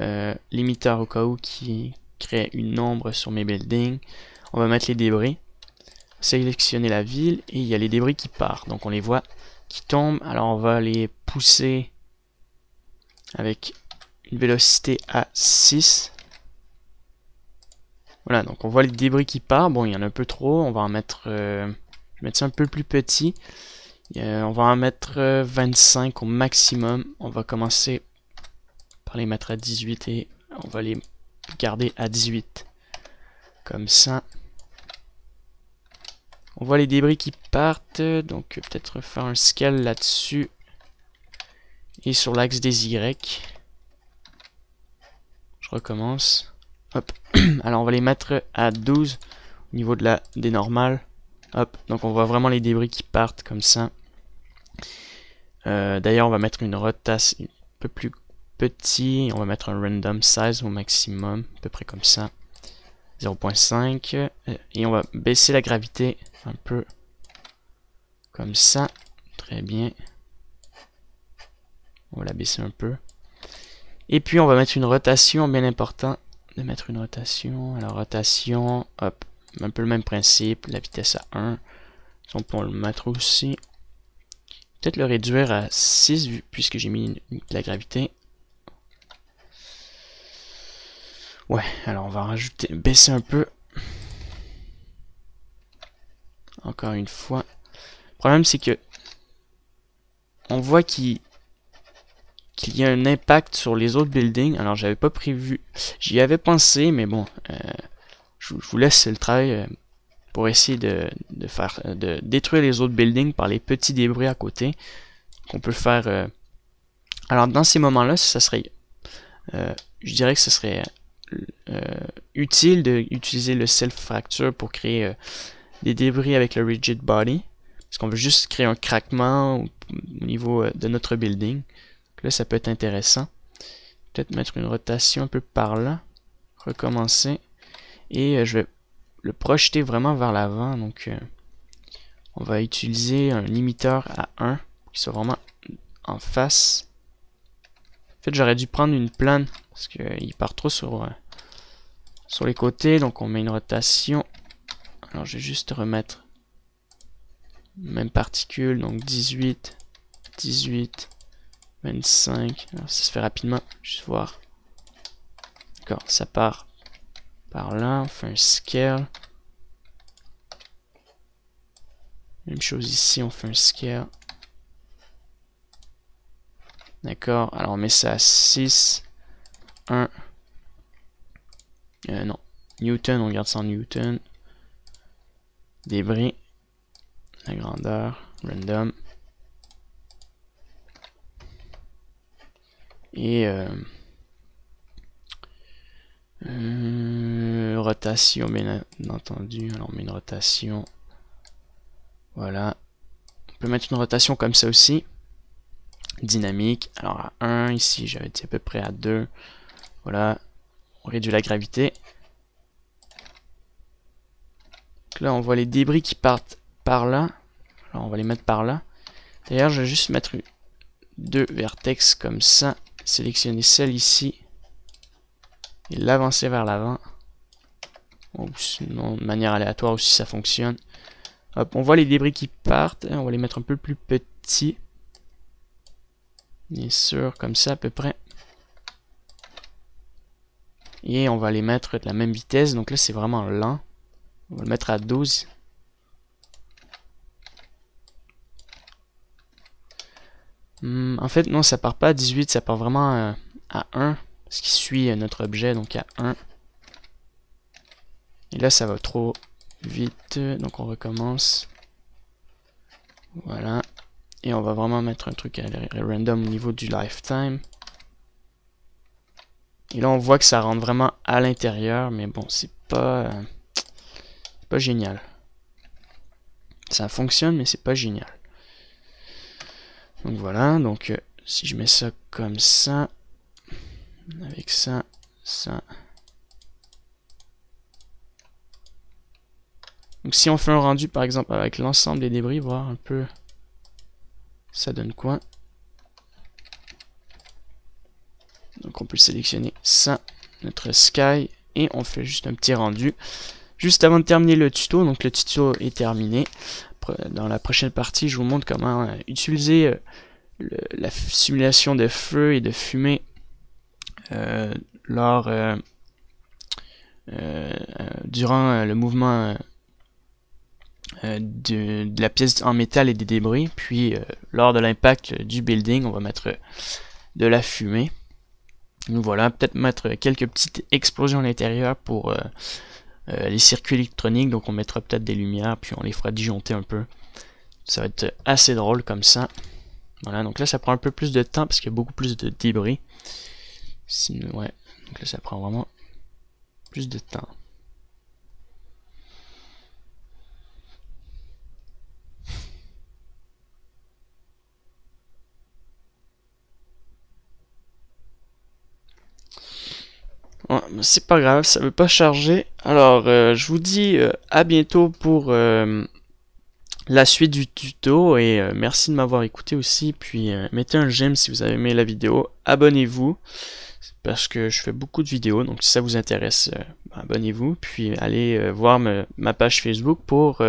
Speaker 1: l'imiteur au cas où qui crée une ombre sur mes buildings. On va mettre les débris. Sélectionner la ville et il y a les débris qui partent. Donc, on les voit qui tombent. Alors, on va les pousser avec une vélocité à 6. Voilà, donc on voit les débris qui partent. Bon, il y en a un peu trop. On va en mettre, je vais mettre ça un peu plus petit. On va en mettre 25 au maximum. On va commencer par les mettre à 18 et on va les garder à 18. Comme ça. On voit les débris qui partent. Donc peut-être faire un scale là-dessus. Et sur l'axe des Y. Je recommence. Hop. Alors on va les mettre à 12 au niveau de des normales. Hop. Donc on voit vraiment les débris qui partent comme ça. D'ailleurs on va mettre une rotation un peu plus petit. On va mettre un random size au maximum. À peu près comme ça. 0.5. Et on va baisser la gravité un peu comme ça. Très bien. On va la baisser un peu. Et puis on va mettre une rotation, bien important de mettre une rotation. Alors rotation, hop, un peu le même principe, la vitesse à 1. On peut le mettre aussi. Peut-être le réduire à 6 puisque j'ai mis de la gravité. Ouais, alors on va rajouter, baisser un peu. Encore une fois. Le problème c'est que on voit qu'il y a un impact sur les autres buildings. Alors j'avais pas prévu, j'y avais pensé, mais bon, je vous laisse le travail pour essayer de détruire les autres buildings par les petits débris à côté qu'on peut faire. Alors dans ces moments-là, ça serait, je dirais que ce serait utile d'utiliser le self fracture pour créer des débris avec le rigid body, parce qu'on veut juste créer un craquement au niveau de notre building. Là, ça peut être intéressant. Peut-être mettre une rotation un peu par là. Recommencer. Et je vais le projeter vraiment vers l'avant. Donc, on va utiliser un limiteur à 1 pour qu'il soit vraiment en face. En fait, j'aurais dû prendre une plane parce qu'il part trop sur les côtés. Donc, on met une rotation. Alors, je vais juste remettre même particule. Donc, 18, 18. 25, alors ça se fait rapidement, juste voir. D'accord, ça part par là, on fait un scale. Même chose ici, on fait un scale. D'accord, alors on met ça à 6, 1. Non, Newton, on garde ça en Newton. Débris, la grandeur, random. Et rotation, bien entendu. Alors on met une rotation. Voilà. On peut mettre une rotation comme ça aussi. Dynamique. Alors à 1, ici j'avais dit à peu près à 2. Voilà. On réduit la gravité. Donc là on voit les débris qui partent par là. Alors on va les mettre par là. D'ailleurs je vais juste mettre 2 vertex comme ça. Sélectionner celle ici. Et l'avancer vers l'avant. Ou sinon de manière aléatoire aussi ça fonctionne. Hop, on voit les débris qui partent. On va les mettre un peu plus petits. Bien sûr, comme ça à peu près. Et on va les mettre de la même vitesse. Donc là c'est vraiment lent. On va le mettre à 12. En fait non, ça part pas à 18, ça part vraiment à 1. Ce qui suit notre objet, donc à 1. Et là ça va trop vite. Donc on recommence. Voilà. Et on va vraiment mettre un truc à random au niveau du lifetime. Et là on voit que ça rentre vraiment à l'intérieur, mais bon, c'est pas génial. Ça fonctionne, mais c'est pas génial. Donc voilà, donc si je mets ça comme ça, avec ça, ça. Donc si on fait un rendu par exemple avec l'ensemble des débris, voir un peu ça donne quoi. Donc on peut sélectionner ça, notre sky, et on fait juste un petit rendu. Juste avant de terminer le tuto, donc le tuto est terminé. Dans la prochaine partie, je vous montre comment utiliser la simulation de feu et de fumée durant le mouvement de la pièce en métal et des débris. Puis lors de l'impact du building, on va mettre de la fumée. Donc voilà, peut-être mettre quelques petites explosions à l'intérieur pour les circuits électroniques. Donc on mettra peut-être des lumières, puis on les fera disjoncter un peu. Ça va être assez drôle comme ça. Voilà, donc là ça prend un peu plus de temps parce qu'il y a beaucoup plus de débris. Sinon, ouais, donc là ça prend vraiment plus de temps. Ouais, c'est pas grave, ça veut pas charger. Alors, je vous dis à bientôt pour la suite du tuto et merci de m'avoir écouté aussi. Puis mettez un j'aime si vous avez aimé la vidéo. Abonnez-vous parce que je fais beaucoup de vidéos, donc si ça vous intéresse, abonnez-vous. Puis allez voir ma page Facebook pour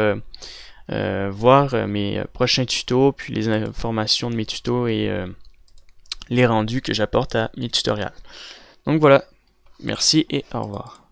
Speaker 1: voir mes prochains tutos, puis les informations de mes tutos et les rendus que j'apporte à mes tutoriels. Donc voilà. Merci et au revoir.